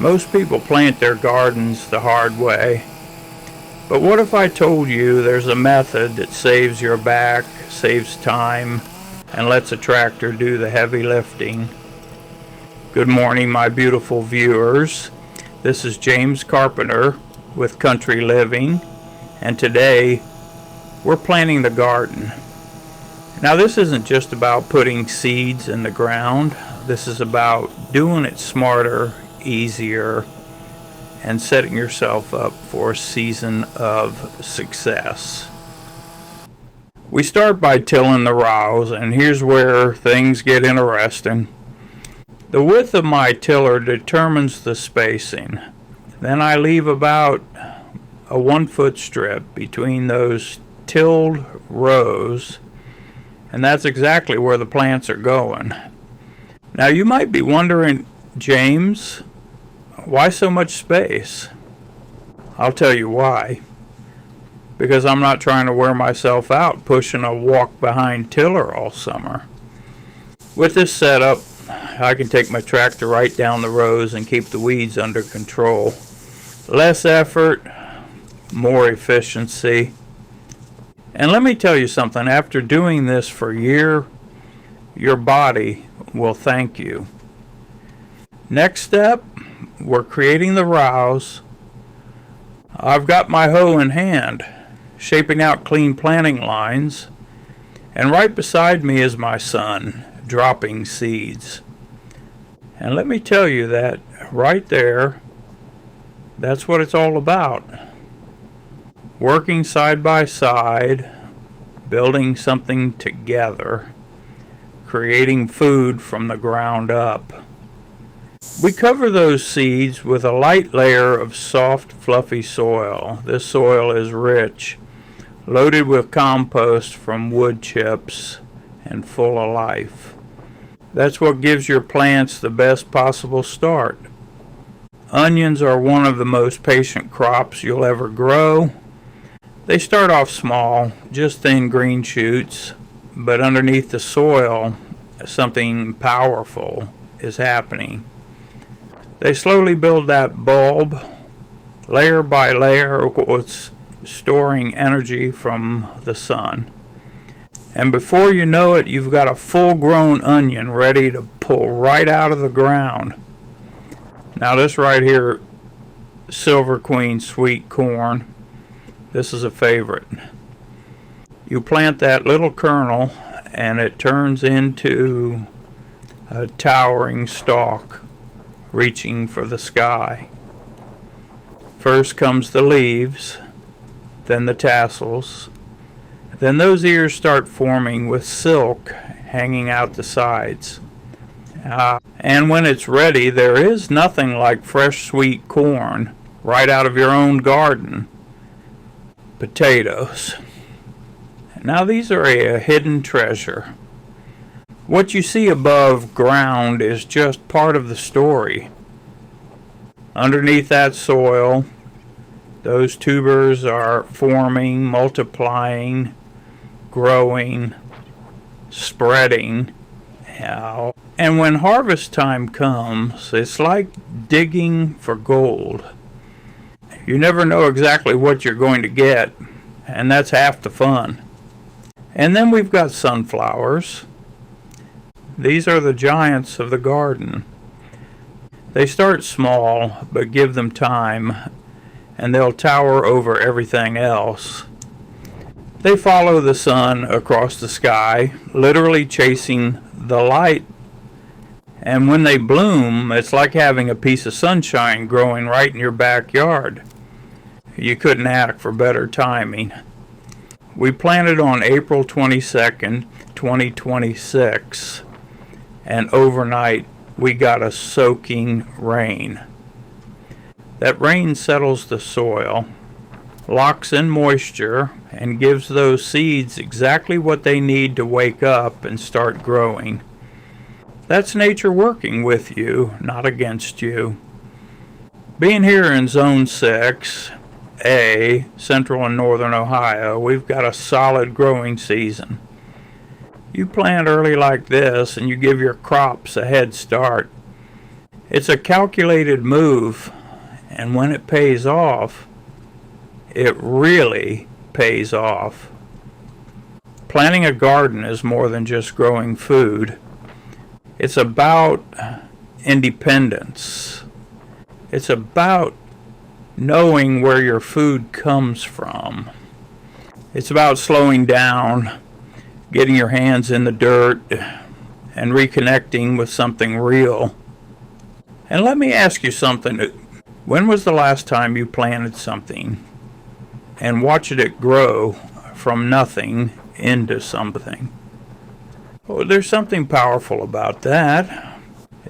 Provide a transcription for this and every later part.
Most people plant their gardens the hard way. But what if I told you there's a method that saves your back, saves time, and lets a tractor do the heavy lifting? Good morning, my beautiful viewers. This is James Carpenter with Country Living, and today we're planting the garden. Now, this isn't just about putting seeds in the ground. This is about doing it smarter, easier, and setting yourself up for a season of success. We start by tilling the rows, and here's where things get interesting. The width of my tiller determines the spacing. Then I leave about a 1-foot strip between those tilled rows, and that's exactly where the plants are going. Now you might be wondering, James, why so much space? I'll tell you why. Because I'm not trying to wear myself out pushing a walk-behind tiller all summer. With this setup, I can take my tractor right down the rows and keep the weeds under control. Less effort, more efficiency. And let me tell you something, after doing this for a year, your body will thank you. Next step, we're creating the rows. I've got my hoe in hand, shaping out clean planting lines, and right beside me is my son, dropping seeds. And let me tell you that right there, that's what it's all about. Working side by side, building something together, creating food from the ground up. We cover those seeds with a light layer of soft, fluffy soil. This soil is rich, loaded with compost from wood chips, and full of life. That's what gives your plants the best possible start. Onions are one of the most patient crops you'll ever grow. They start off small, just thin green shoots, but underneath the soil, something powerful is happening. They slowly build that bulb, layer by layer, with storing energy from the sun. And before you know it, you've got a full-grown onion ready to pull right out of the ground. Now this right here, Silver Queen sweet corn, this is a favorite. You plant that little kernel and it turns into a towering stalk reaching for the sky. First comes the leaves, then the tassels, then those ears start forming with silk hanging out the sides. And when it's ready, there is nothing like fresh sweet corn right out of your own garden. Potatoes. Now these are a hidden treasure. What you see above ground is just part of the story. Underneath that soil, those tubers are forming, multiplying, growing, spreading. And when harvest time comes, it's like digging for gold. You never know exactly what you're going to get, and that's half the fun. And then we've got sunflowers. These are the giants of the garden. They start small, but give them time, and they'll tower over everything else. They follow the sun across the sky, literally chasing the light. And when they bloom, it's like having a piece of sunshine growing right in your backyard. You couldn't ask for better timing. We planted on April 22nd, 2026, and overnight we got a soaking rain. That rain settles the soil, locks in moisture, and gives those seeds exactly what they need to wake up and start growing. That's nature working with you, not against you. Being here in Zone 6, Central and Northern Ohio, we've got a solid growing season. You plant early like this and you give your crops a head start. It's a calculated move, and when it pays off, it really pays off. Planting a garden is more than just growing food. It's about independence. It's about knowing where your food comes from. It's about slowing down, getting your hands in the dirt, and reconnecting with something real. And let me ask you something. When was the last time you planted something and watched it grow from nothing into something? Well, there's something powerful about that.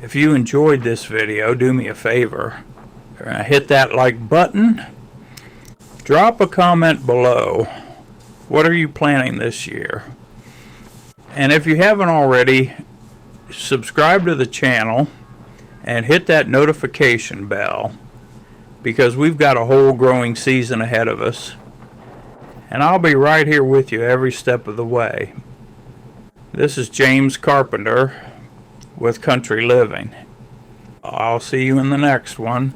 If you enjoyed this video, do me a favor. Hit that like button. Drop a comment below. What are you planning this year? And if you haven't already, subscribe to the channel and hit that notification bell, because we've got a whole growing season ahead of us. And I'll be right here with you every step of the way. This is James Carpenter with Country Living. I'll see you in the next one.